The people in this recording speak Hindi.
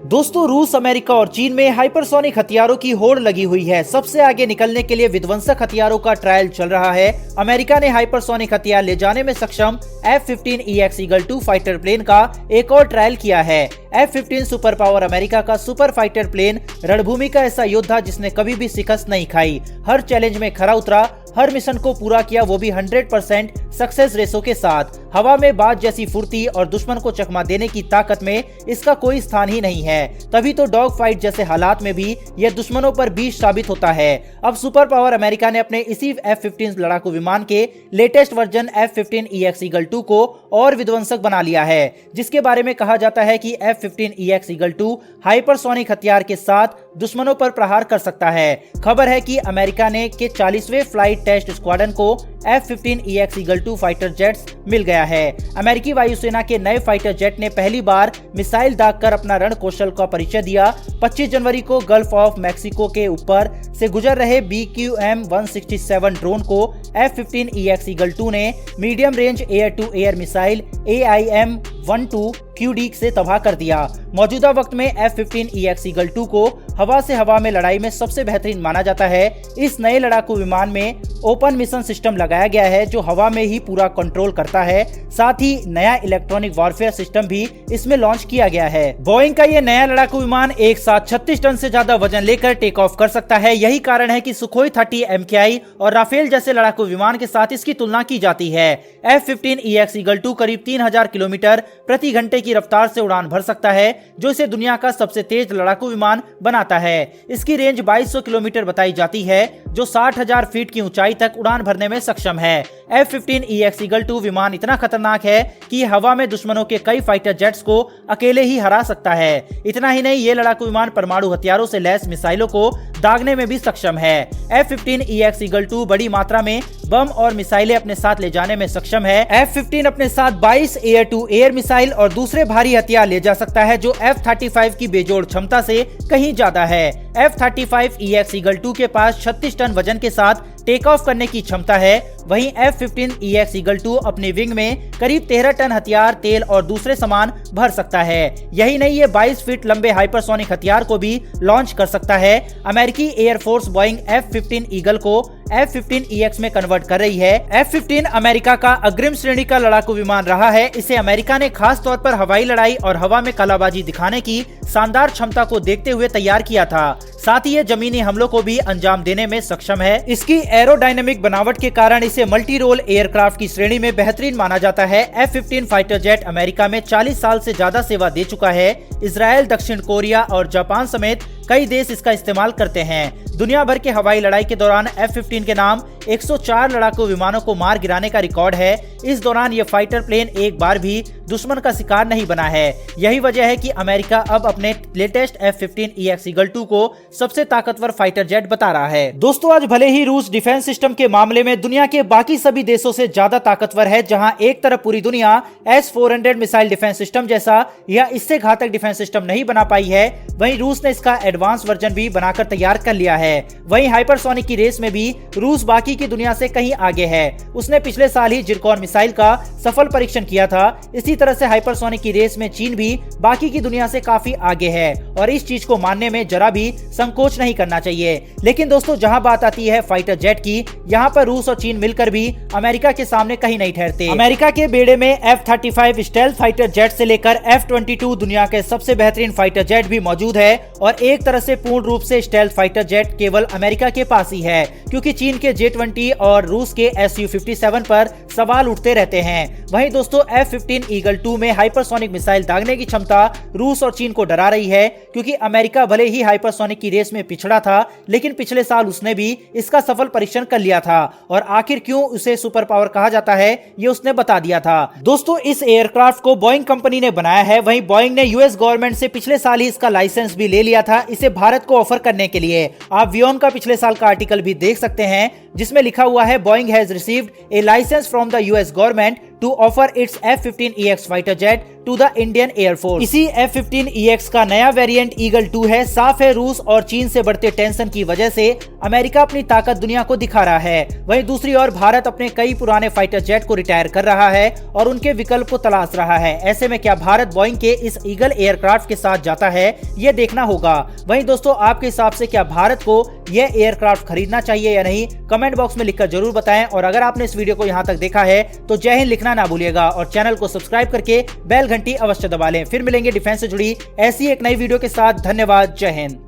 दोस्तों रूस, अमेरिका और चीन में हाइपरसोनिक हथियारों की होड़ लगी हुई है। सबसे आगे निकलने के लिए विध्वंसक हथियारों का ट्रायल चल रहा है। अमेरिका ने हाइपरसोनिक हथियार ले जाने में सक्षम F-15EX ईगल 2 फाइटर प्लेन का एक और ट्रायल किया है। F-15 सुपर पावर अमेरिका का सुपर फाइटर प्लेन रणभूमि का ऐसा योद्धा जिसने कभी भी शिकस्त नहीं खाई, हर चैलेंज में खरा उतरा, हर मिशन को पूरा किया, वो भी 100% सक्सेस रेशो के साथ। हवा में बाज जैसी फुर्ती और दुश्मन को चकमा देने की ताकत में इसका कोई स्थान ही नहीं है। तभी तो डॉग फाइट जैसे हालात में भी यह दुश्मनों पर बीज साबित होता है। अब सुपर पावर अमेरिका ने अपने इसी F-15 लड़ाकू विमान के लेटेस्ट वर्जन F-15EX ईगल 2 को और विध्वंसक बना लिया है, जिसके बारे में कहा जाता है कि F-15EX ईगल 2 हाइपरसोनिक हथियार के साथ दुश्मनों पर प्रहार कर सकता है। खबर है कि अमेरिका ने के 40वें फ्लाइट टेस्ट स्क्वाड्रन को F-15EX ईगल 2 फाइटर जेट्स मिल गया है। अमेरिकी वायुसेना के नए फाइटर जेट ने पहली बार मिसाइल दागकर अपना रण कौशल का परिचय दिया। 25 जनवरी को गल्फ ऑफ मैक्सिको के ऊपर से गुजर रहे BQM-167 ड्रोन को F-15EX ईगल 2 ने medium range air to air missile AIM-12 QD से तबाह कर दिया। मौजूदा वक्त में F-15EX ईगल 2 को हवा से हवा में लड़ाई में सबसे बेहतरीन माना जाता है। इस नए लड़ाकू विमान में ओपन मिशन सिस्टम लगाया गया है जो हवा में ही पूरा कंट्रोल करता है। साथ ही नया इलेक्ट्रॉनिक वॉरफेयर सिस्टम भी इसमें लॉन्च किया गया है। बोइंग का ये नया लड़ाकू विमान एक साथ 36 टन से ज्यादा वजन लेकर टेक ऑफ कर सकता है। यही कारण है कि सुखोई 30 MKI और राफेल जैसे लड़ाकू विमान के साथ इसकी तुलना की जाती है। F-15EX ईगल 2 करीब 3000 किलोमीटर प्रति घंटे की रफ्तार से उड़ान भर सकता है, जो इसे दुनिया का सबसे तेज लड़ाकू विमान बनाता है। इसकी रेंज 2200 किलोमीटर बताई जाती है, जो 60,000 फीट की ऊंचाई तक उड़ान भरने में सक्षम है। F-15EX ईगल 2 विमान इतना खतरनाक है कि हवा में दुश्मनों के कई फाइटर जेट्स को अकेले ही हरा सकता है। इतना ही नहीं, ये लड़ाकू विमान परमाणु हथियारों से लैस मिसाइलों को दागने में भी सक्षम है। F-15EX ईगल 2 बड़ी मात्रा में बम और मिसाइलें अपने साथ ले जाने में सक्षम है। F-15 अपने साथ 22 एयर टू एयर मिसाइल और दूसरे भारी हथियार ले जा सकता है, जो F-35 की बेजोड़ क्षमता से कहीं ज्यादा है। F-35EX ईगल 2 के पास 36 टन वजन के साथ टेक ऑफ करने की क्षमता है। वहीं F-15EX ईगल 2 अपने विंग में करीब 13 टन हथियार, तेल और दूसरे सामान भर सकता है। यही नहीं, ये 22 फीट लंबे हाइपरसोनिक हथियार को भी लॉन्च कर सकता है। अमेरिकी एयरफोर्स बोइंग F-15 ईगल को F-15EX में कन्वर्ट कर रही है। F-15 अमेरिका का अग्रिम श्रेणी का लड़ाकू विमान रहा है। इसे अमेरिका ने खास तौर पर हवाई लड़ाई और हवा में कलाबाजी दिखाने की शानदार क्षमता को देखते हुए तैयार किया था। साथ ही ये जमीनी हमलों को भी अंजाम देने में सक्षम है। इसकी एरोडायनेमिक बनावट के कारण इसे मल्टी रोल एयरक्राफ्ट की श्रेणी में बेहतरीन माना जाता है। F-15 फाइटर जेट अमेरिका में 40 साल से ज्यादा सेवा दे चुका है। इजराइल, दक्षिण कोरिया और जापान समेत कई देश इसका इस्तेमाल करते हैं। दुनिया भर के हवाई लड़ाई के दौरान F-15 के नाम 104 लड़ाकू विमानों को मार गिराने का रिकॉर्ड है। इस दौरान यह फाइटर प्लेन एक बार भी दुश्मन का शिकार नहीं बना है। यही वजह है कि अमेरिका अब अपने लेटेस्ट F-15EX ईगल 2 को सबसे ताकतवर फाइटर जेट बता रहा है। दोस्तों, आज भले ही रूस डिफेंस सिस्टम के मामले में दुनिया के बाकी सभी देशों से ज्यादा ताकतवर है, जहां एक तरफ पूरी दुनिया S-400 मिसाइल डिफेंस सिस्टम जैसा या इससे घातक डिफेंस सिस्टम नहीं बना पाई है, वहीं रूस ने इसका एडवांस वर्जन भी बनाकर तैयार कर लिया है। वहीं हाइपरसोनिक की रेस में भी रूस बाकी की दुनिया से कहीं आगे है। उसने पिछले साल ही जिरकॉन मिसाइल का सफल परीक्षण किया था। इसी तरह से हाइपरसोनिक की रेस में चीन भी बाकी की दुनिया से काफी आगे है और इस चीज को मानने में जरा भी संकोच नहीं करना चाहिए। लेकिन दोस्तों, जहां बात आती है फाइटर जेट की, यहाँ पर रूस और चीन मिलकर भी अमेरिका के सामने कहीं नहीं ठहरते। अमेरिका के बेड़े में F-35 स्टेल्थ फाइटर जेट से लेकर F-22 दुनिया के सबसे बेहतरीन फाइटर जेट भी मौजूद है और एक तरह से पूर्ण रूप से स्टेल्थ फाइटर जेट केवल अमेरिका के पास ही है, क्योंकि चीन के J-20 और रूस के Su-57 पर सवाल उठते रहते हैं। वहीं दोस्तों, F-15 ईगल 2 में हाइपरसोनिक मिसाइल दागने की क्षमता रूस और चीन को डरा रही है, क्योंकि अमेरिका भले ही हाइपरसोनिक की रेस में पिछड़ा था, लेकिन पिछले साल उसने भी इसका सफल परीक्षण कर लिया था और आखिर क्यों उसे सुपर पावर कहा जाता है ये उसने बता दिया था। दोस्तों, इस एयरक्राफ्ट को बोइंग कंपनी ने बनाया है। वहीं बोइंग ने यूएस गवर्नमेंट से पिछले साल ही इसका लाइसेंस भी ले लिया था, इसे भारत को ऑफर करने के लिए। आप वियोन का पिछले साल का आर्टिकल भी देख सकते हैं, जिसमें लिखा हुआ है Boeing has received a licence from the US government to offer its F-15EX fighter jet to the Indian Air Force। इसी F-15EX का नया वेरिएंट ईगल 2 है। साफ है रूस और चीन से बढ़ते टेंशन की वजह से अमेरिका अपनी ताकत दुनिया को दिखा रहा है। वहीं दूसरी ओर भारत अपने कई पुराने फाइटर जेट को रिटायर कर रहा है और उनके विकल्प को तलाश रहा है। ऐसे में क्या भारत बोइंग के इस ईगल एयरक्राफ्ट के साथ जाता है, ये देखना होगा। वहीं दोस्तों आपके हिसाब से क्या भारत को यह एयरक्राफ्ट खरीदना चाहिए या नहीं, कमेंट बॉक्स में लिखकर जरूर बताएं। और अगर आपने इस वीडियो को यहाँ तक देखा है तो जय हिंद लिखना ना भूलिएगा और चैनल को सब्सक्राइब करके बेल घंटी अवश्य दबा लें। फिर मिलेंगे डिफेंस से जुड़ी ऐसी एक नई वीडियो के साथ। धन्यवाद। जय हिंद।